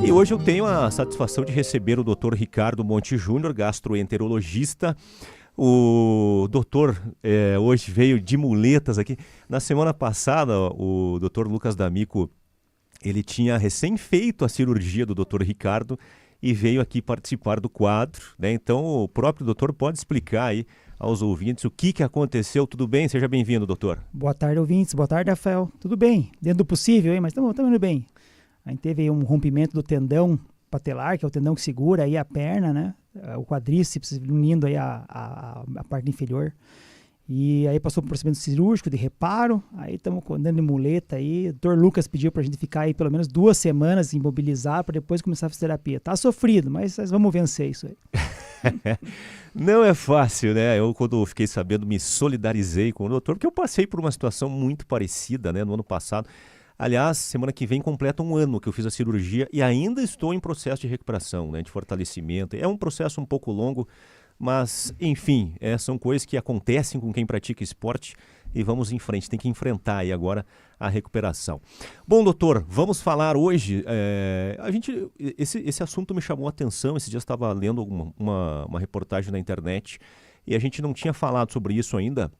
E hoje eu tenho a satisfação de receber o Dr. Ricardo Monte Júnior, gastroenterologista. O doutor hoje veio de muletas aqui. Na semana passada, o Dr. Lucas D'Amico, ele tinha recém feito a cirurgia do Dr. Ricardo e veio aqui participar do quadro, né? Então o próprio doutor pode explicar aí aos ouvintes o que aconteceu. Tudo bem? Seja bem-vindo, doutor. Boa tarde, ouvintes. Boa tarde, Rafael. Tudo bem? Dentro do possível, hein? Mas estamos indo bem. A gente teve um rompimento do tendão patelar, que é o tendão que segura aí a perna, né? O quadríceps unindo aí a parte inferior. E aí passou por um procedimento cirúrgico de reparo. Aí estamos andando de muleta aí. O Dr. Lucas pediu para a gente ficar aí pelo menos 2 semanas imobilizar para depois começar a fisioterapia. Tá sofrido, mas vamos vencer isso aí. Não é fácil, né? Eu, quando fiquei sabendo, me solidarizei com o doutor, porque eu passei por uma situação muito parecida, né, no ano passado. Aliás, semana que vem completa um ano que eu fiz a cirurgia e ainda estou em processo de recuperação, né, de fortalecimento. É um processo um pouco longo, mas, enfim, são coisas que acontecem com quem pratica esporte e vamos em frente, tem que enfrentar aí agora a recuperação. Bom, doutor, vamos falar hoje, esse assunto me chamou a atenção. Esse dia eu estava lendo uma reportagem na internet e a gente não tinha falado sobre isso ainda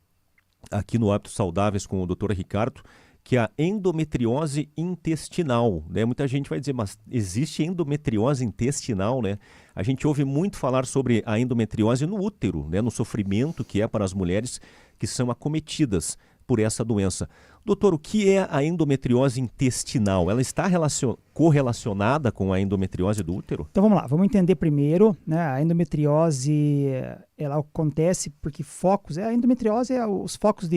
aqui no Hábitos Saudáveis com o Dr. Ricardo, que é a endometriose intestinal, né? Muita gente vai dizer, mas existe endometriose intestinal, né? A gente ouve muito falar sobre a endometriose no útero, né? No sofrimento que é para as mulheres que são acometidas por essa doença. Doutor, o que é a endometriose intestinal? Ela está correlacionada com a endometriose do útero? Então vamos lá, vamos entender primeiro, né? A endometriose, ela acontece porque a endometriose é os focos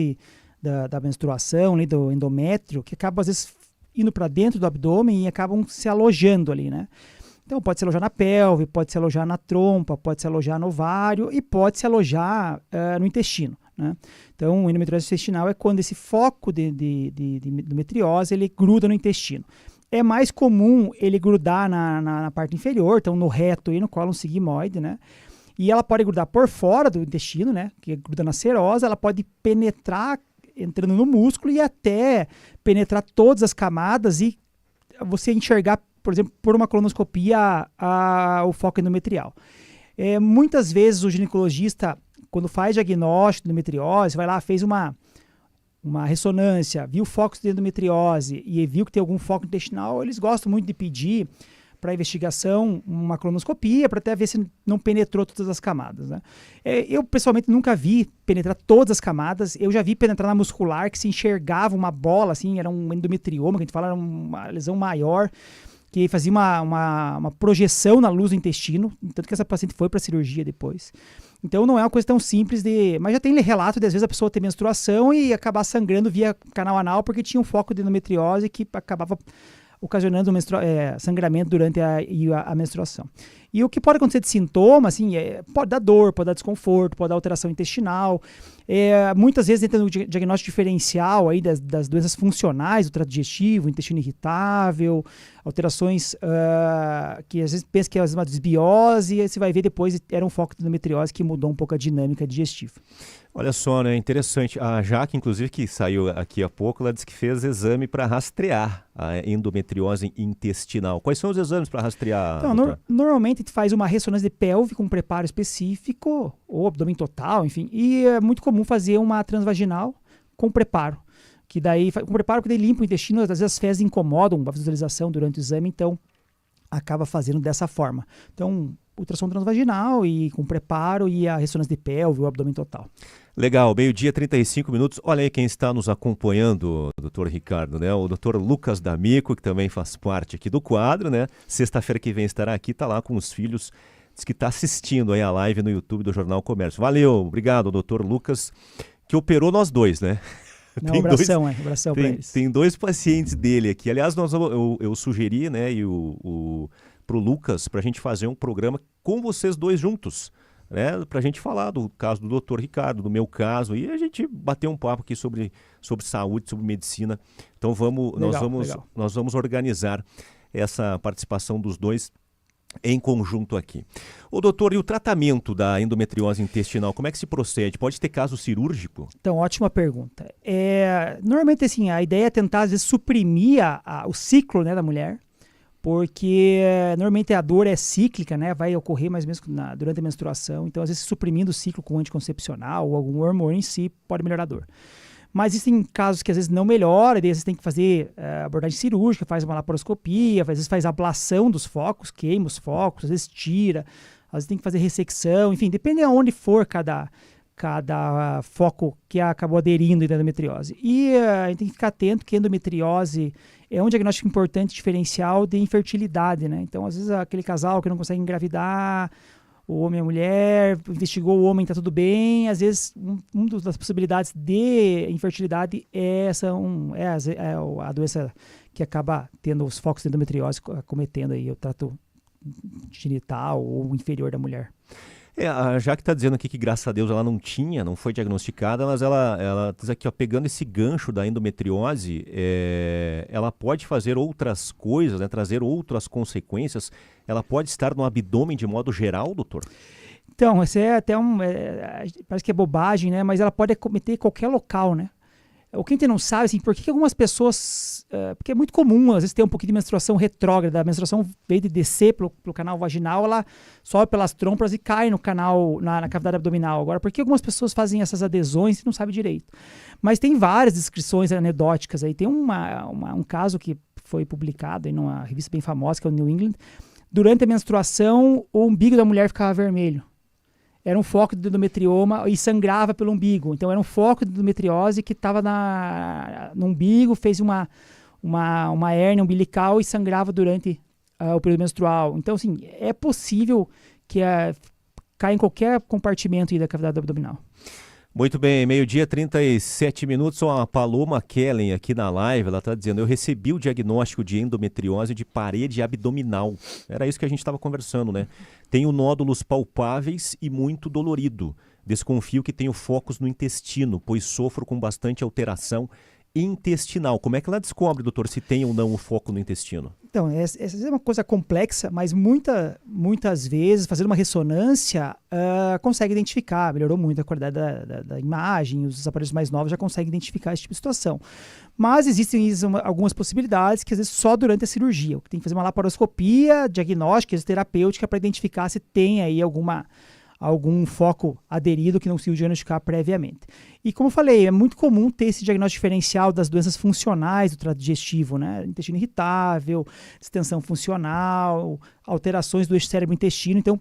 da menstruação, ali, do endométrio, que acabam às vezes indo para dentro do abdômen e acabam se alojando ali, né? Então pode se alojar na pelve, pode se alojar na trompa, pode se alojar no ovário e pode se alojar no intestino, né? Então, endometriose intestinal é quando esse foco de endometriose ele gruda no intestino. É mais comum ele grudar na parte inferior, então no reto e no cólon sigmoide, né? E ela pode grudar por fora do intestino, né? Que gruda na serosa, ela pode penetrar entrando no músculo e até penetrar todas as camadas e você enxergar, por exemplo, por uma colonoscopia o foco endometrial. Muitas vezes o ginecologista, quando faz diagnóstico de endometriose, vai lá, fez uma ressonância, viu o foco de endometriose e viu que tem algum foco intestinal, eles gostam muito de pedir para investigação uma colonoscopia, para até ver se não penetrou todas as camadas, né? Eu, pessoalmente, nunca vi penetrar todas as camadas. Eu já vi penetrar na muscular, que se enxergava uma bola, assim, era um endometrioma, que a gente fala, era uma lesão maior, que fazia uma projeção na luz do intestino, tanto que essa paciente foi para a cirurgia depois. Então não é uma coisa tão simples mas já tem relato de às vezes a pessoa ter menstruação e acabar sangrando via canal anal porque tinha um foco de endometriose que acabava ocasionando sangramento durante a menstruação. E o que pode acontecer de sintoma, assim, pode dar dor, pode dar desconforto, pode dar alteração intestinal. Muitas vezes entra no diagnóstico diferencial aí das doenças funcionais do trato digestivo, intestino irritável, alterações que às vezes pensa que é uma desbiose, e você vai ver depois era um foco de endometriose que mudou um pouco a dinâmica digestiva. Olha só, né? Interessante. A Jaque, inclusive, que saiu aqui há pouco, ela disse que fez exame para rastrear a endometriose intestinal. Quais são os exames para rastrear? Então, normalmente a gente faz uma ressonância de pelve com um preparo específico, ou abdômen total, enfim. E é muito comum fazer uma transvaginal com preparo. Que daí, com preparo que daí limpa o intestino, às vezes as fezes incomodam a visualização durante o exame, então acaba fazendo dessa forma. Então, ultrassom transvaginal e com preparo e a ressonância de pelve, o abdômen total. Legal, 12h35. Olha aí quem está nos acompanhando, doutor Ricardo, né? O doutor Lucas D'Amico, que também faz parte aqui do quadro, né? Sexta-feira que vem estará aqui, está lá com os filhos, diz que está assistindo aí a live no YouTube do Jornal Comércio. Valeu, obrigado, doutor Lucas, que operou nós dois, né? Não, abração para eles. Tem 2 pacientes dele aqui. Aliás, eu sugeri, né, pro Lucas, para a gente fazer um programa com vocês dois juntos, né, para a gente falar do caso do Dr. Ricardo, do meu caso, e a gente bater um papo aqui sobre saúde, sobre medicina. Então nós vamos organizar essa participação dos dois em conjunto aqui. Ô doutor, e o tratamento da endometriose intestinal, como é que se procede? Pode ter caso cirúrgico? Então, ótima pergunta. Normalmente, assim, a ideia é tentar, às vezes, suprimir o ciclo, né, da mulher, porque normalmente a dor é cíclica, né? Vai ocorrer mais ou menos durante a menstruação. Então, às vezes, suprimindo o ciclo com anticoncepcional ou algum hormônio em si pode melhorar a dor. Mas existem casos que às vezes não melhora, daí às vezes tem que fazer abordagem cirúrgica, faz uma laparoscopia, às vezes faz ablação dos focos, queima os focos, às vezes tira, às vezes tem que fazer ressecção, enfim, depende de onde for cada foco que acabou aderindo à endometriose. E a gente tem que ficar atento que endometriose é um diagnóstico importante, diferencial de infertilidade, né? Então, às vezes, aquele casal que não consegue engravidar, o homem e a mulher, investigou o homem, está tudo bem. Às vezes, uma das possibilidades de infertilidade é a doença que acaba tendo os focos de endometriose cometendo aí o trato genital ou inferior da mulher. A Jaque está dizendo aqui que, graças a Deus, ela não foi diagnosticada, mas ela diz aqui, ó, pegando esse gancho da endometriose, ela pode fazer outras coisas, né, trazer outras consequências. Ela pode estar no abdômen de modo geral, doutor? Então, isso é até parece que é bobagem, né? Mas ela pode acometer em qualquer local, né? O que a gente não sabe, assim, por que algumas pessoas... porque é muito comum, às vezes, ter um pouquinho de menstruação retrógrada. A menstruação veio de descer pelo canal vaginal, ela sobe pelas trompas e cai no canal, na cavidade abdominal. Agora, por que algumas pessoas fazem essas adesões e não sabem direito? Mas tem várias descrições anedóticas aí. Tem um caso que foi publicado em uma revista bem famosa, que é o New England. Durante a menstruação, o umbigo da mulher ficava vermelho. Era um foco de endometrioma e sangrava pelo umbigo. Então, era um foco de endometriose que estava no umbigo, fez uma hérnia umbilical e sangrava durante o período menstrual. Então, assim, é possível que caia em qualquer compartimento aí da cavidade abdominal. Muito bem, 12h37, a Paloma Kellen aqui na live, ela está dizendo, eu recebi o diagnóstico de endometriose de parede abdominal. Era isso que a gente estava conversando, né? Tenho nódulos palpáveis e muito dolorido. Desconfio que tenho focos no intestino, pois sofro com bastante alteração intestinal. Como é que ela descobre, doutor, se tem ou não o foco no intestino? Então, essa é uma coisa complexa, mas muitas vezes, fazendo uma ressonância, consegue identificar. Melhorou muito a qualidade da imagem, os aparelhos mais novos já conseguem identificar esse tipo de situação. Mas existem algumas possibilidades que, às vezes, só durante a cirurgia. Tem que fazer uma laparoscopia diagnóstica, terapêutica, para identificar se tem aí algum foco aderido que não se diagnosticar previamente. E como eu falei, é muito comum ter esse diagnóstico diferencial das doenças funcionais do trato digestivo, né? Intestino irritável, distensão funcional, alterações do eixo cérebro-intestino. Então,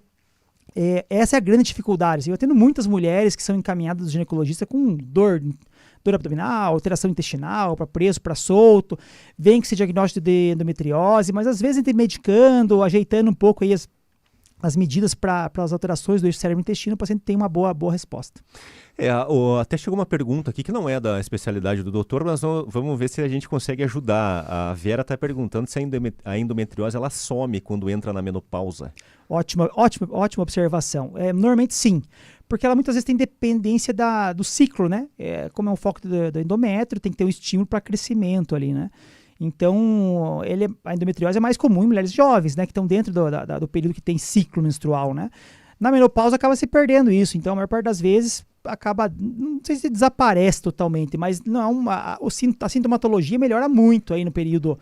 essa é a grande dificuldade. Eu atendo muitas mulheres que são encaminhadas do ginecologista com dor abdominal, alteração intestinal, para preso, para solto, vem com esse diagnóstico de endometriose, mas às vezes a gente medicando, ajeitando um pouco aí as medidas para as alterações do eixo cérebro-intestino, o paciente tem uma boa resposta. Até chegou uma pergunta aqui que não é da especialidade do doutor, mas vamos ver se a gente consegue ajudar. A Vera está perguntando se a endometriose ela some quando entra na menopausa. Ótima observação. Normalmente sim, porque ela muitas vezes tem dependência do ciclo, né? Como é um foco do endométrio, tem que ter um estímulo para crescimento ali, né? Então, a endometriose é mais comum em mulheres jovens, né, que estão dentro do período que tem ciclo menstrual, né? Na menopausa acaba se perdendo isso, então a maior parte das vezes não sei se desaparece totalmente, mas não, a sintomatologia melhora muito aí no período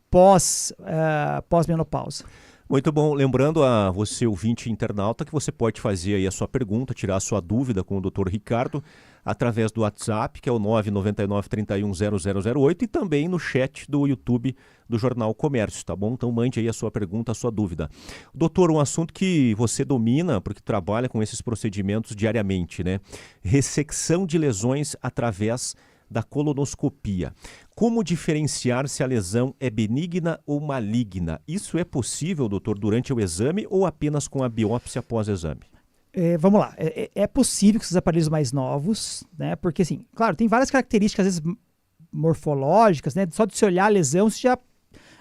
pós-menopausa. Muito bom. Lembrando a você, ouvinte internauta, que você pode fazer aí a sua pergunta, tirar a sua dúvida com o Dr. Ricardo através do WhatsApp, que é o 999-310008, e também no chat do YouTube do Jornal Comércio, tá bom? Então mande aí a sua pergunta, a sua dúvida. Doutor, um assunto que você domina, porque trabalha com esses procedimentos diariamente, né? Ressecção de lesões através da colonoscopia. Como diferenciar se a lesão é benigna ou maligna? Isso é possível, doutor, durante o exame ou apenas com a biópsia pós-exame? Vamos lá, é possível que esses aparelhos mais novos, né? Porque assim, claro, tem várias características, às vezes morfológicas, né? Só de se olhar a lesão, você já...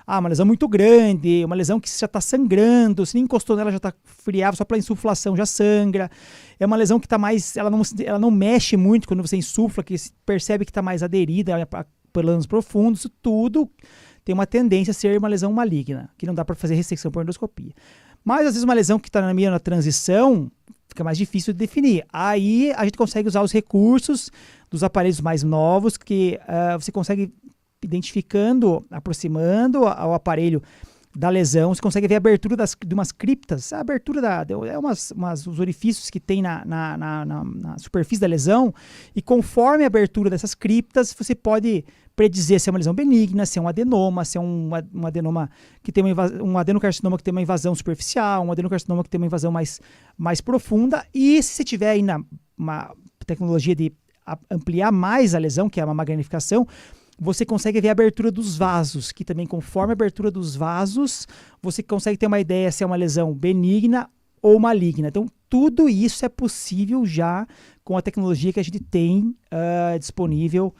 uma lesão muito grande, uma lesão que já está sangrando, se nem encostou nela já está friável, só pela insuflação já sangra. É uma lesão que está mais... Ela não mexe muito quando você insufla, que percebe que está mais aderida a planos profundos. Isso tudo tem uma tendência a ser uma lesão maligna, que não dá para fazer ressecção por endoscopia. Mas às vezes uma lesão que está na transição fica mais difícil de definir. Aí a gente consegue usar os recursos dos aparelhos mais novos, que você consegue identificando, aproximando ao aparelho da lesão, você consegue ver a abertura de umas criptas, a abertura os orifícios que tem na superfície da lesão, e conforme a abertura dessas criptas, você pode predizer se é uma lesão benigna, se é um adenoma, se é um adenoma que tem um adenocarcinoma que tem uma invasão superficial, um adenocarcinoma que tem uma invasão mais profunda, e se você tiver ainda uma tecnologia de ampliar mais a lesão, que é uma magnificação, você consegue ver a abertura dos vasos, que também conforme a abertura dos vasos, você consegue ter uma ideia se é uma lesão benigna ou maligna. Então, tudo isso é possível já com a tecnologia que a gente tem disponível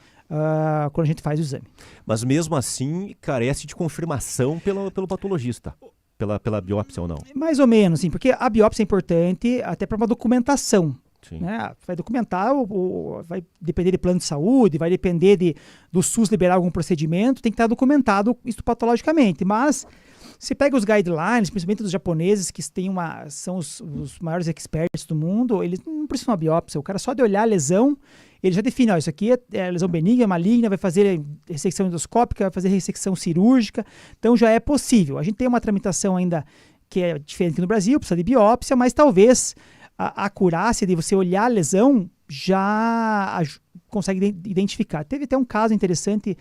quando a gente faz o exame. Mas mesmo assim, carece de confirmação pelo patologista, pela biópsia ou não? Mais ou menos, sim, porque a biópsia é importante até para uma documentação. Sim. Né? Vai documentar, vai depender de plano de saúde, vai depender do SUS liberar algum procedimento, tem que estar documentado isso patologicamente. Mas se pega os guidelines, principalmente dos japoneses, que são os maiores experts do mundo, eles não precisam de uma biópsia. O cara só de olhar a lesão, ele já define, isso aqui é lesão benigna, maligna, vai fazer ressecção endoscópica, vai fazer ressecção cirúrgica. Então já é possível. A gente tem uma tramitação ainda que é diferente no Brasil, precisa de biópsia, mas talvez a acurácia de você olhar a lesão já consegue identificar. Teve até um caso interessante,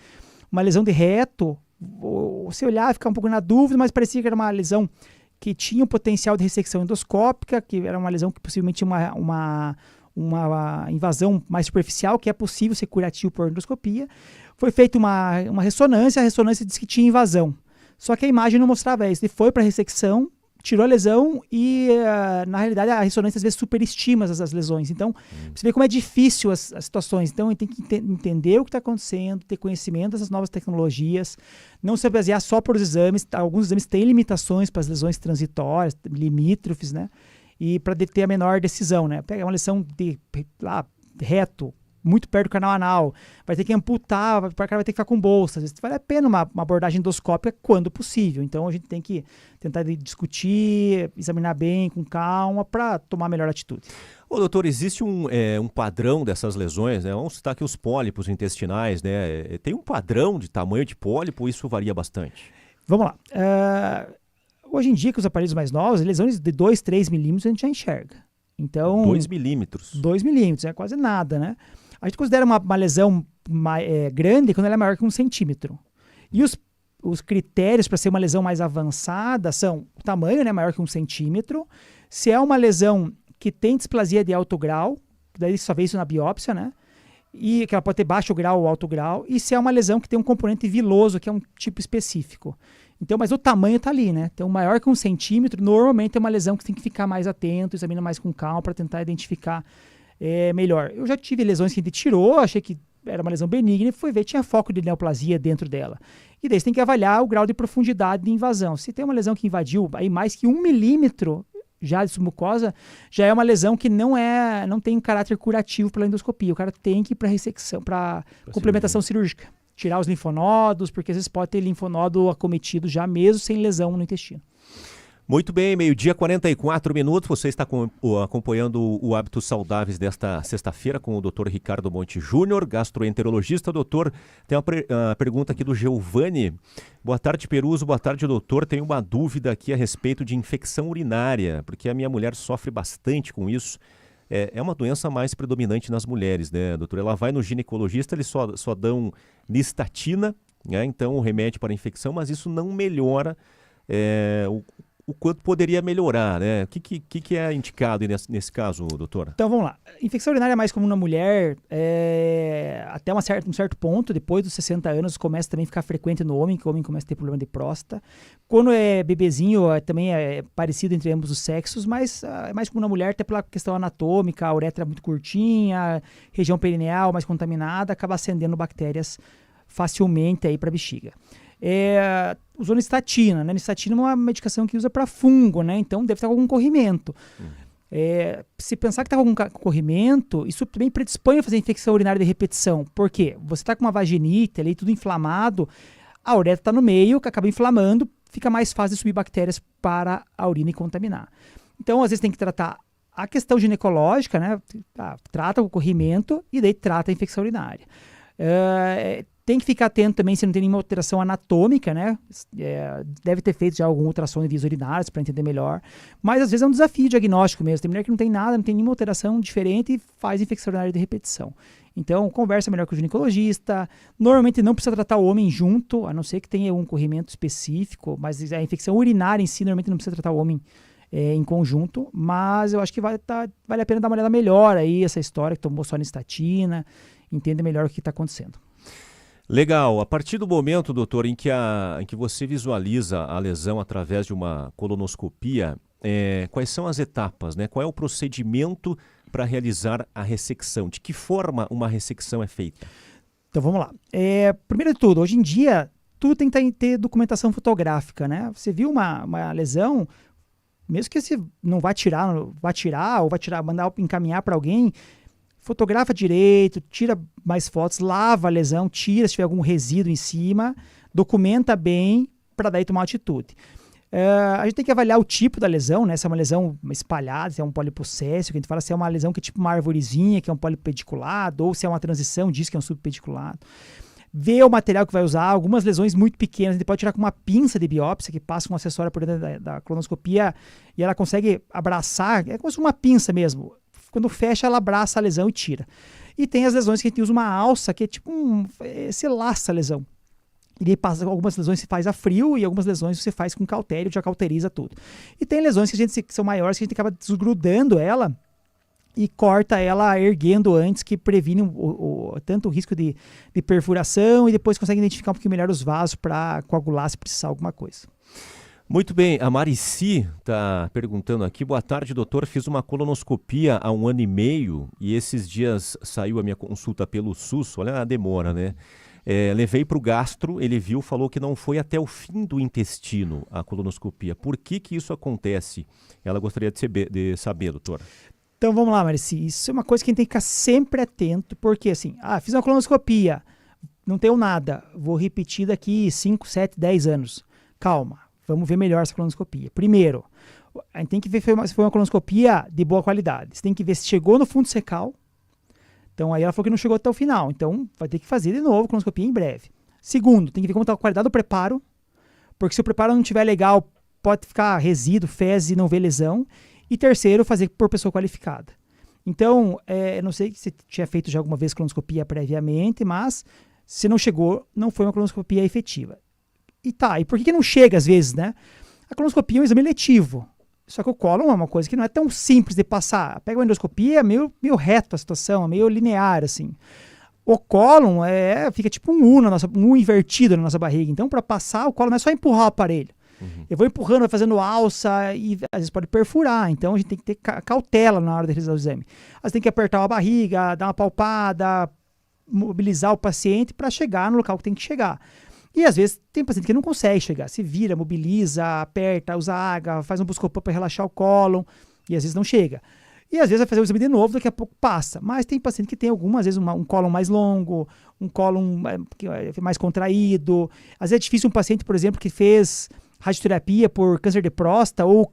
uma lesão de reto, você olhar, ficar um pouco na dúvida, mas parecia que era uma lesão que tinha um potencial de ressecção endoscópica, que era uma lesão que possivelmente tinha uma invasão mais superficial, que é possível ser curativo por endoscopia. Foi feita uma ressonância, a ressonância disse que tinha invasão. Só que a imagem não mostrava isso. Ele foi para a ressecção, tirou a lesão e, na realidade, a ressonância às vezes superestima as lesões. Então, você vê como é difícil as situações. Então, a gente tem que entender o que está acontecendo, ter conhecimento dessas novas tecnologias, não se basear só por os exames. Alguns exames têm limitações para as lesões transitórias, limítrofes, né? E para ter a menor decisão, né? Pega uma lesão de reto, muito perto do canal anal, vai ter que amputar, o cara vai ter que ficar com bolsa. Às vezes vale a pena uma abordagem endoscópica quando possível. Então a gente tem que tentar discutir, examinar bem, com calma, para tomar a melhor atitude. Ô, doutor, existe um padrão dessas lesões, né? Vamos citar aqui os pólipos intestinais, né? Tem um padrão de tamanho de pólipo, isso varia bastante? Vamos lá. Hoje em dia, com os aparelhos mais novos, lesões de 2, 3 milímetros a gente já enxerga. Então, 2 milímetros. 2 milímetros, é quase nada, né? A gente considera uma lesão grande quando ela é maior que 1 centímetro. E os critérios para ser uma lesão mais avançada são o tamanho, né, maior que 1 centímetro, se é uma lesão que tem displasia de alto grau, daí só vê isso na biópsia, né? E que ela pode ter baixo grau ou alto grau, e se é uma lesão que tem um componente viloso, que é um tipo específico. Então, mas o tamanho está ali, né? Então, maior que 1 centímetro, normalmente é uma lesão que você tem que ficar mais atento, examina mais com calma para tentar identificar melhor. Eu já tive lesões que a gente tirou, achei que era uma lesão benigna e fui ver, tinha foco de neoplasia dentro dela. E daí você tem que avaliar o grau de profundidade de invasão. Se tem uma lesão que invadiu aí mais que 1 milímetro já de submucosa, já é uma lesão que não tem caráter curativo pela endoscopia. O cara tem que ir para ressecção, para complementação cirúrgica. Tirar os linfonodos, porque às vezes pode ter linfonodo acometido já mesmo sem lesão no intestino. Muito bem, 12h44, você está acompanhando o Hábitos Saudáveis desta sexta-feira com o Dr. Ricardo Monte Júnior, gastroenterologista. Doutor, tem uma pergunta aqui do Giovanni. Boa tarde, Peruso. Boa tarde, doutor. Tenho uma dúvida aqui a respeito de infecção urinária, porque a minha mulher sofre bastante com isso. É uma doença mais predominante nas mulheres, né, doutor? Ela vai no ginecologista, eles só dão nistatina, né? Então, o remédio para a infecção, mas isso não melhora o quanto poderia melhorar, né? O que é indicado nesse caso, doutora? Então, vamos lá. Infecção urinária é mais comum na mulher, até um certo ponto, depois dos 60 anos, começa também a ficar frequente no homem, que o homem começa a ter problema de próstata. Quando é bebezinho, também é parecido entre ambos os sexos, mas é mais comum na mulher, até pela questão anatômica, a uretra é muito curtinha, região perineal mais contaminada, acaba acendendo bactérias facilmente aí para a bexiga. Usou nistatina, né? Nistatina é uma medicação que usa para fungo, né? Então deve estar com algum corrimento. Se pensar que está com algum corrimento, isso também predispõe a fazer infecção urinária de repetição. Por quê? Você está com uma vaginite ali, tudo inflamado, a uretra está no meio, que acaba inflamando, fica mais fácil de subir bactérias para a urina e contaminar. Então, às vezes tem que tratar a questão ginecológica, né? Trata o corrimento e daí trata a infecção urinária. Tem que ficar atento também se não tem nenhuma alteração anatômica, né? Deve ter feito já algum ultrassom de vias urinárias para entender melhor. Mas às vezes é um desafio diagnóstico mesmo. Tem mulher que não tem nada, não tem nenhuma alteração diferente e faz infecção urinária de repetição. Então, conversa melhor com o ginecologista. Normalmente não precisa tratar o homem junto, a não ser que tenha um corrimento específico. Mas a infecção urinária em si, normalmente não precisa tratar o homem em conjunto. Mas eu acho que vale a pena dar uma olhada melhor aí, essa história que tomou só anistatina, entender melhor o que está acontecendo. Legal. A partir do momento, doutor, em que você visualiza a lesão através de uma colonoscopia, quais são as etapas, né? Qual é o procedimento para realizar a ressecção? De que forma uma ressecção é feita? Então vamos lá. Primeiro de tudo, hoje em dia, tudo tem que ter documentação fotográfica, né? Você viu uma lesão, mesmo que você não vá tirar ou mandar encaminhar para alguém, fotografa direito, tira mais fotos, lava a lesão, tira se tiver algum resíduo em cima, documenta bem para daí tomar uma atitude. A gente tem que avaliar o tipo da lesão, né? Se é uma lesão espalhada, se é um polipoccésico, que a gente fala se é uma lesão que é tipo uma arvorezinha, que é um polipediculado, ou se é uma transição disso, que é um subpediculado. Ver o material que vai usar, algumas lesões muito pequenas, a gente pode tirar com uma pinça de biópsia, que passa um acessório por dentro da colonoscopia, e ela consegue abraçar, é como se fosse uma pinça mesmo. Quando fecha, ela abraça a lesão e tira. E tem as lesões que a gente usa uma alça, que é tipo você laça a lesão. E algumas lesões se faz a frio e algumas lesões você faz com cautério, já cauteriza tudo. E tem lesões que são maiores, que a gente acaba desgrudando ela e corta ela erguendo antes, que previne tanto o risco de perfuração e depois consegue identificar um pouquinho melhor os vasos para coagular se precisar alguma coisa. Muito bem, a Marici está perguntando aqui, boa tarde, doutor, fiz uma colonoscopia há 1 ano e meio e esses dias saiu a minha consulta pelo SUS, olha a demora, né? Levei para o gastro, ele viu, falou que não foi até o fim do intestino a colonoscopia. Por que isso acontece? Ela gostaria de saber, doutora. Então vamos lá, Marici, isso é uma coisa que a gente tem que ficar sempre atento, porque assim, fiz uma colonoscopia, não tenho nada, vou repetir daqui 5, 7, 10 anos. Calma. Vamos ver melhor essa colonoscopia. Primeiro, a gente tem que ver se foi uma colonoscopia de boa qualidade. Você tem que ver se chegou no fundo secal. Então, aí ela falou que não chegou até o final. Então, vai ter que fazer de novo a colonoscopia em breve. Segundo, tem que ver como está a qualidade do preparo. Porque se o preparo não estiver legal, pode ficar resíduo, fezes e não ver lesão. E terceiro, fazer por pessoa qualificada. Então, eu não sei se você tinha feito já alguma vez colonoscopia previamente, mas se não chegou, não foi uma colonoscopia efetiva. E por que não chega às vezes, né? A colonoscopia é um exame eletivo. Só que o cólon é uma coisa que não é tão simples de passar. Pega uma endoscopia, é meio reto a situação, é meio linear, assim. O cólon fica tipo um invertido na nossa barriga. Então, para passar, o cólon não é só empurrar o aparelho. Uhum. Eu vou empurrando, vai fazendo alça e às vezes pode perfurar. Então, a gente tem que ter cautela na hora de realizar o exame. Às vezes tem que apertar a barriga, dar uma palpada, mobilizar o paciente para chegar no local que tem que chegar. E às vezes tem paciente que não consegue chegar, se vira, mobiliza, aperta, usa água, faz um buscopan para relaxar o cólon e às vezes não chega. E às vezes vai fazer o exame de novo, daqui a pouco passa. Mas tem paciente que tem às vezes um cólon mais longo, um cólon mais contraído. Às vezes é difícil um paciente, por exemplo, que fez radioterapia por câncer de próstata ou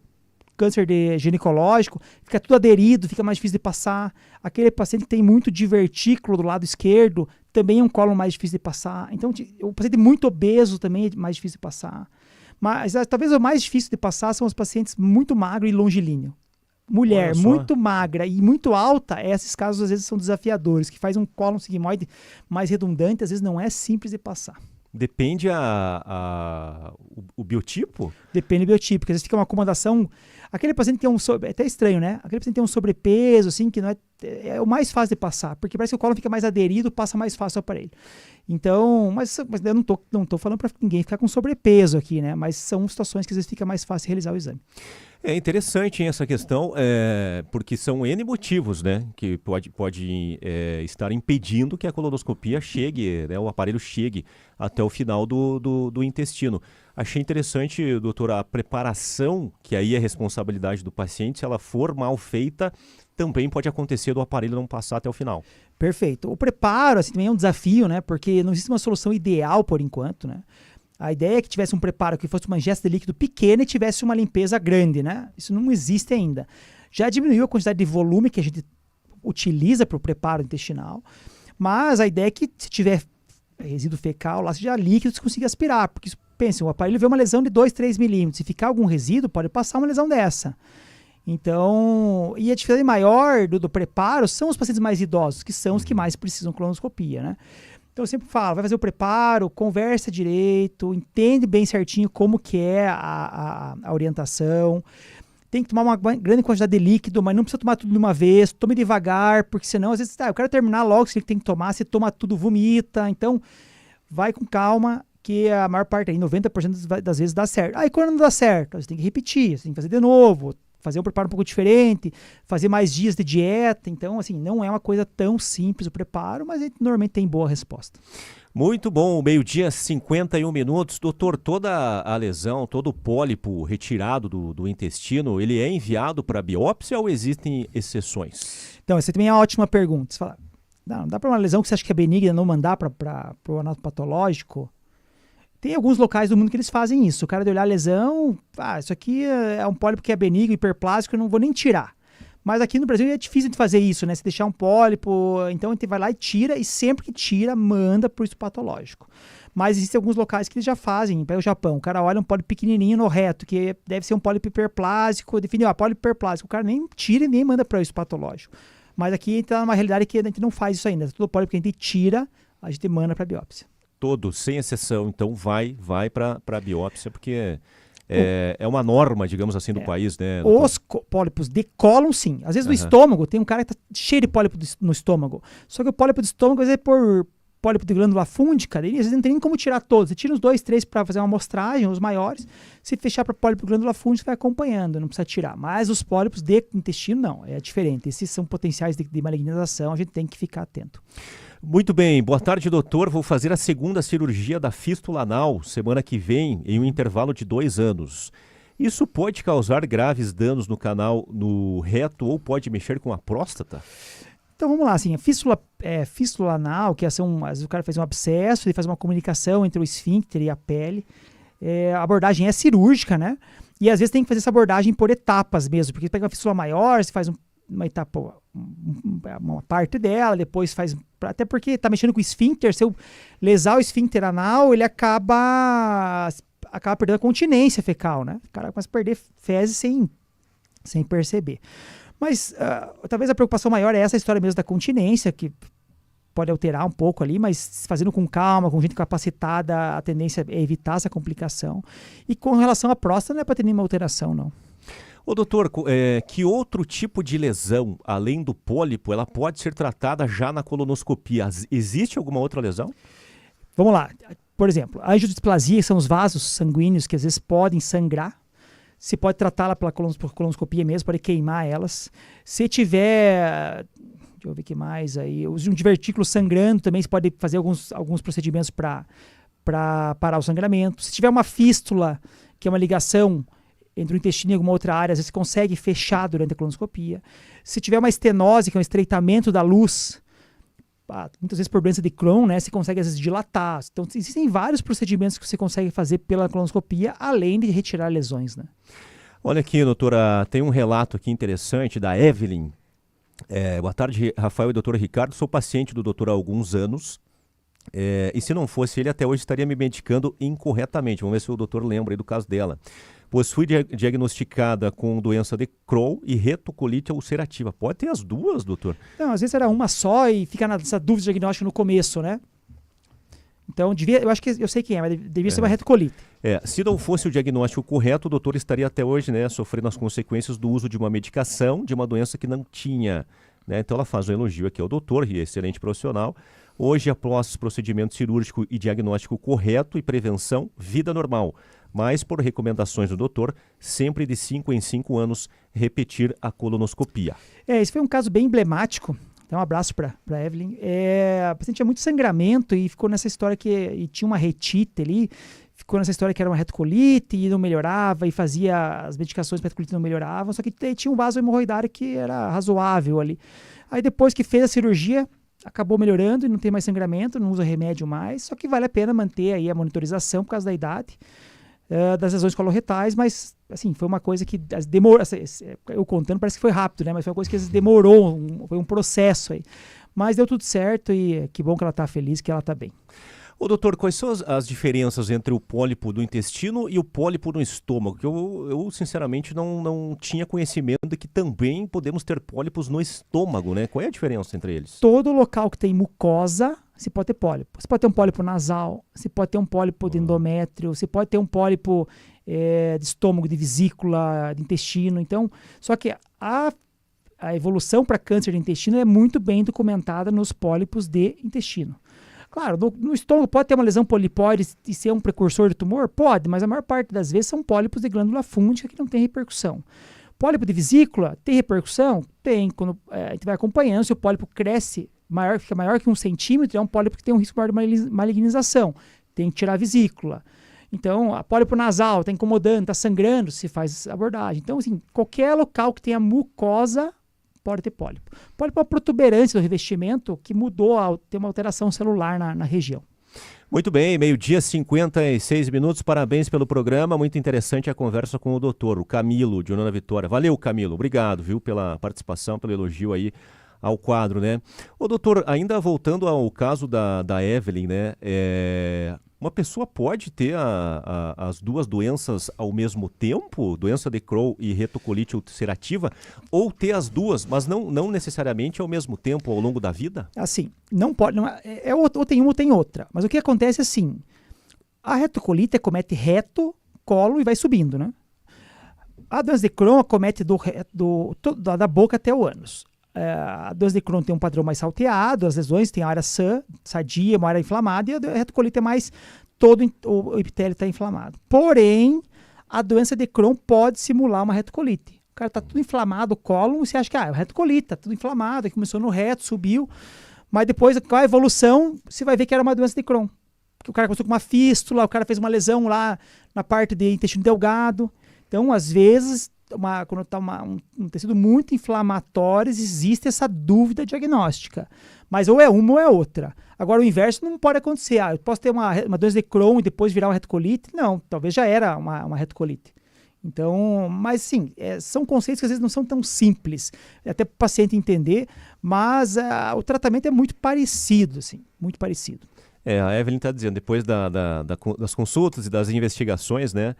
câncer ginecológico, fica tudo aderido, fica mais difícil de passar. Aquele paciente que tem muito divertículo do lado esquerdo, também é um cólon mais difícil de passar. Então, o paciente muito obeso também é mais difícil de passar. Mas talvez o mais difícil de passar são os pacientes muito magro e longilíneo. Mulher muito magra e muito alta, esses casos às vezes são desafiadores, que faz um cólon sigmoide mais redundante, às vezes não é simples de passar. Depende o biotipo? Depende do biotipo, porque às vezes fica uma acomodação. Aquele paciente que é até estranho, né? Aquele paciente que tem um sobrepeso, assim, que não é o mais fácil de passar, porque parece que o cólon fica mais aderido, passa mais fácil o aparelho. Então, mas eu não tô falando para ninguém ficar com sobrepeso aqui, né? Mas são situações que às vezes fica mais fácil realizar o exame. É interessante essa questão, porque são N motivos, né, que pode estar impedindo que a colonoscopia chegue, né, o aparelho chegue até o final do intestino. Achei interessante, doutor, a preparação, que aí é responsabilidade do paciente, se ela for mal feita, também pode acontecer do aparelho não passar até o final. Perfeito. O preparo assim, também é um desafio, né, porque não existe uma solução ideal por enquanto, né. A ideia é que tivesse um preparo que fosse uma ingesta de líquido pequena e tivesse uma limpeza grande, né? Isso não existe ainda. Já diminuiu a quantidade de volume que a gente utiliza para o preparo intestinal, mas a ideia é que se tiver resíduo fecal, lá seja líquido, você consiga aspirar. Porque, pense, o aparelho vê uma lesão de 2, 3 milímetros. Se ficar algum resíduo, pode passar uma lesão dessa. Então, e a dificuldade maior do preparo são os pacientes mais idosos, que são os que mais precisam de colonoscopia, né? Então eu sempre falo, vai fazer o preparo, conversa direito, entende bem certinho como que é a orientação. Tem que tomar uma grande quantidade de líquido, mas não precisa tomar tudo de uma vez, tome devagar, porque senão às vezes, eu quero terminar logo, você tem que tomar, você toma tudo, vomita. Então, vai com calma, que a maior parte, aí, 90% das vezes dá certo. Aí quando não dá certo, você tem que repetir, você tem que fazer de novo, fazer um preparo um pouco diferente, fazer mais dias de dieta. Então, assim, não é uma coisa tão simples o preparo, mas a gente normalmente tem boa resposta. Muito bom, meio-dia, 51 minutos. Doutor, toda a lesão, todo o pólipo retirado do intestino, ele é enviado para biópsia ou existem exceções? Então, essa também é uma ótima pergunta. Você fala, não dá para uma lesão que você acha que é benigna não mandar para o anatopatológico? Tem alguns locais do mundo que eles fazem isso. O cara de olhar a lesão, isso aqui é um pólipo que é benigno, hiperplásico, eu não vou nem tirar. Mas aqui no Brasil é difícil de fazer isso, né? Se deixar um pólipo, então a gente vai lá e tira, e sempre que tira, manda para o histopatológico. Mas existem alguns locais que eles já fazem. Pega o Japão, o cara olha um pólipo pequenininho no reto, que deve ser um pólipo hiperplásico, definiu, pólipo hiperplásico. O cara nem tira e nem manda para o histopatológico. Mas aqui a gente está numa realidade que a gente não faz isso ainda. Todo pólipo que a gente tira, a gente manda para a biópsia. Todo, sem exceção, então vai para a biópsia, porque é uma norma, digamos assim, do país, né? Os pólipos de cólon, sim. Às vezes no estômago, tem um cara que tá cheio de pólipo no estômago. Só que o pólipo do estômago, às vezes é por pólipo de glândula fúndica, daí, às vezes não tem nem como tirar todos. Você tira uns 2, 3 para fazer uma amostragem, os maiores. Se fechar para pólipo de glândula fúndica, vai acompanhando, não precisa tirar. Mas os pólipos de intestino, não, é diferente. Esses são potenciais de malignização, a gente tem que ficar atento. Muito bem, boa tarde, doutor. Vou fazer a segunda cirurgia da fístula anal semana que vem, em um intervalo de 2 anos. Isso pode causar graves danos no canal, no reto, ou pode mexer com a próstata? Então vamos lá, assim, a fístula anal, que às vezes o cara faz um abscesso, ele faz uma comunicação entre o esfíncter e a pele. A abordagem é cirúrgica, né? E às vezes tem que fazer essa abordagem por etapas mesmo, porque pega uma fístula maior, você faz uma etapa, uma parte dela, depois faz, até porque tá mexendo com o esfíncter, se eu lesar o esfíncter anal, ele acaba perdendo a continência fecal, né? O cara começa a perder fezes sem perceber. Mas talvez a preocupação maior é essa história mesmo da continência, que pode alterar um pouco ali, mas fazendo com calma, com gente capacitada, a tendência é evitar essa complicação. E com relação à próstata, não é para ter nenhuma alteração, não. Ô doutor, que outro tipo de lesão, além do pólipo, ela pode ser tratada já na colonoscopia? Existe alguma outra lesão? Vamos lá. Por exemplo, a angiodisplasia, que são os vasos sanguíneos que às vezes podem sangrar. Você pode tratá-la pela colonoscopia mesmo, pode queimar elas. Se tiver, deixa eu ver o que mais aí, um divertículo sangrando também, você pode fazer alguns procedimentos para parar o sangramento. Se tiver uma fístula, que é uma ligação entre o intestino e alguma outra área, às vezes você consegue fechar durante a colonoscopia. Se tiver uma estenose, que é um estreitamento da luz, muitas vezes por doença de Crohn, né, você consegue às vezes dilatar. Então existem vários procedimentos que você consegue fazer pela colonoscopia, além de retirar lesões, né? Olha aqui, doutora, tem um relato aqui interessante da Evelyn. Boa tarde, Rafael e doutor Ricardo. Sou paciente do doutor há alguns anos. E se não fosse ele, até hoje estaria me medicando incorretamente. Vamos ver se o doutor lembra aí do caso dela. Pois fui diagnosticada com doença de Crohn e retocolite ulcerativa. Pode ter as duas, doutor? Não, às vezes era uma só e fica nessa dúvida diagnóstica no começo, né? Então, eu acho que eu sei quem é, mas devia ser uma retocolite. Se não fosse o diagnóstico correto, o doutor estaria até hoje, né, sofrendo as consequências do uso de uma medicação de uma doença que não tinha, né? Então ela faz um elogio aqui ao doutor, excelente profissional. Hoje, após procedimento cirúrgico e diagnóstico correto e prevenção, vida normal. Mas, por recomendações do doutor, sempre de 5 em 5 anos, repetir a colonoscopia. Esse foi um caso bem emblemático. Então, um abraço para a Evelyn. A paciente tinha muito sangramento e ficou nessa história e tinha uma retite ali, ficou nessa história que era uma retocolite e não melhorava, e fazia as medicações para retocolite não melhoravam, só que tinha um vaso hemorroidário que era razoável ali. Aí depois que fez a cirurgia, acabou melhorando e não tem mais sangramento, não usa remédio mais, só que vale a pena manter aí a monitorização por causa da idade das lesões coloretais, mas assim, foi uma coisa que demorou, eu contando parece que foi rápido, né? Mas foi uma coisa que demorou, foi um processo aí. Mas deu tudo certo e que bom que ela está feliz, que ela está bem. Ô, doutor, quais são as diferenças entre o pólipo do intestino e o pólipo no estômago? Que eu sinceramente, não tinha conhecimento de que também podemos ter pólipos no estômago, né? Qual é a diferença entre eles? Todo local que tem mucosa, você pode ter pólipo. Você pode ter um pólipo nasal, você pode ter um pólipo de endométrio, você pode ter um pólipo de estômago, de vesícula, de intestino. Então, só que a evolução para câncer de intestino é muito bem documentada nos pólipos de intestino. Claro, no estômago pode ter uma lesão polipóide e ser um precursor de tumor? Pode, mas a maior parte das vezes são pólipos de glândula fúngica que não tem repercussão. Pólipo de vesícula tem repercussão? Tem. Quando a gente vai acompanhando, se o pólipo cresce, fica maior que 1 centímetro, é um pólipo que tem um risco maior de malignização. Tem que tirar a vesícula. Então, a pólipo nasal está incomodando, está sangrando, se faz abordagem. Então, assim, qualquer local que tenha mucosa pode ter pólipo. Pólipo é uma protuberância do revestimento que mudou, tem uma alteração celular na região. Muito bem, 12h56, parabéns pelo programa, muito interessante a conversa com o doutor, o Camilo, de União da Vitória. Valeu, Camilo, obrigado, viu, pela participação, pelo elogio aí ao quadro, né? Ô, doutor, ainda voltando ao caso da Evelyn, né, uma pessoa pode ter as duas doenças ao mesmo tempo, doença de Crohn e retocolite ulcerativa, ou ter as duas, mas não necessariamente ao mesmo tempo ao longo da vida? Assim, não pode, ou tem uma ou tem outra, mas o que acontece é assim, a retocolite acomete reto, colo e vai subindo, né? A doença de Crohn acomete da boca até o ânus. A doença de Crohn tem um padrão mais salteado, as lesões têm a área sadia, uma área inflamada, e a retocolite é mais todo o epitélio está inflamado. Porém, a doença de Crohn pode simular uma retocolite. O cara está tudo inflamado, o cólon, você acha que é retocolite, está tudo inflamado, começou no reto, subiu, mas depois, com a evolução, você vai ver que era uma doença de Crohn. Porque o cara começou com uma fístula, o cara fez uma lesão lá na parte de intestino delgado. Então, às vezes, quando está um tecido muito inflamatório, existe essa dúvida diagnóstica. Mas ou é uma ou é outra. Agora, o inverso não pode acontecer. Eu posso ter uma doença de Crohn e depois virar uma retocolite? Não, talvez já era uma retocolite. Então, mas sim, são conceitos que às vezes não são tão simples, até para o paciente entender, mas o tratamento é muito parecido, assim, muito parecido. A Evelyn está dizendo, depois das consultas e das investigações, né?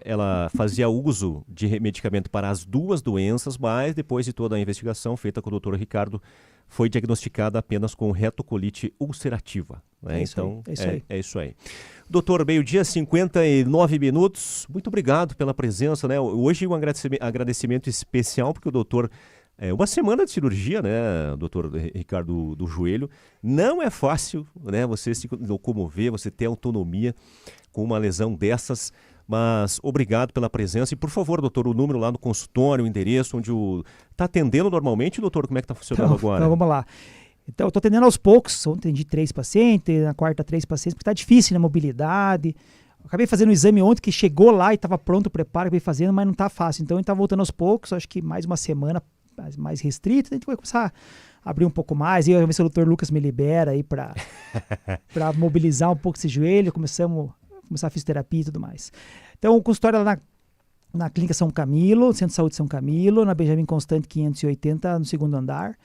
Ela fazia uso de medicamento para as duas doenças, mas depois de toda a investigação feita com o Dr. Ricardo, foi diagnosticada apenas com retocolite ulcerativa. Né? Então, é isso aí. Doutor, 12h59, muito obrigado pela presença. Né? Hoje um agradecimento especial, porque o doutor, uma semana de cirurgia, né, doutor Ricardo, do joelho, não é fácil, né, você se locomover, você ter autonomia com uma lesão dessas. Mas obrigado pela presença. E, por favor, doutor, o número lá no consultório, o endereço, onde está atendendo normalmente, doutor? Como é que está funcionando agora? Então, vamos lá. Então, eu estou atendendo aos poucos. Ontem atendi 3 pacientes, na quarta 3 pacientes, porque está difícil na mobilidade. Eu acabei fazendo um exame ontem que chegou lá e estava pronto o preparo, acabei fazendo, mas não está fácil. Então, a gente está voltando aos poucos. Acho que mais uma semana mais restrita, a gente vai começar a abrir um pouco mais. E eu vou ver se o doutor Lucas me libera aí para mobilizar um pouco esse joelho. Começar a fisioterapia e tudo mais. Então, o consultório lá na Clínica São Camilo, Centro de Saúde São Camilo, na Benjamin Constant 580, no 2º andar.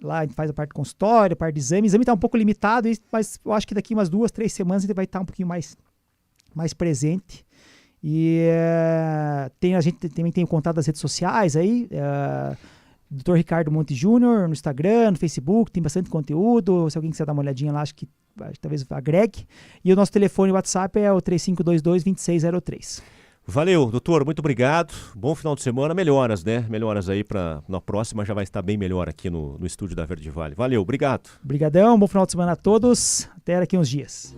Lá a gente faz a parte do consultório, a parte de exame. O exame está um pouco limitado, mas eu acho que daqui umas 2, 3 semanas a gente vai estar um pouquinho mais presente. E a gente também tem o contato das redes sociais aí, Dr. Ricardo Monte Júnior, no Instagram, no Facebook, tem bastante conteúdo. Se alguém quiser dar uma olhadinha lá, acho que talvez agregue. E o nosso telefone WhatsApp é o 3522-2603. Valeu, doutor, muito obrigado. Bom final de semana, melhoras, né? Melhoras aí na próxima, já vai estar bem melhor aqui no estúdio da Verde Vale. Valeu, obrigado. Obrigadão, bom final de semana a todos. Até daqui uns dias.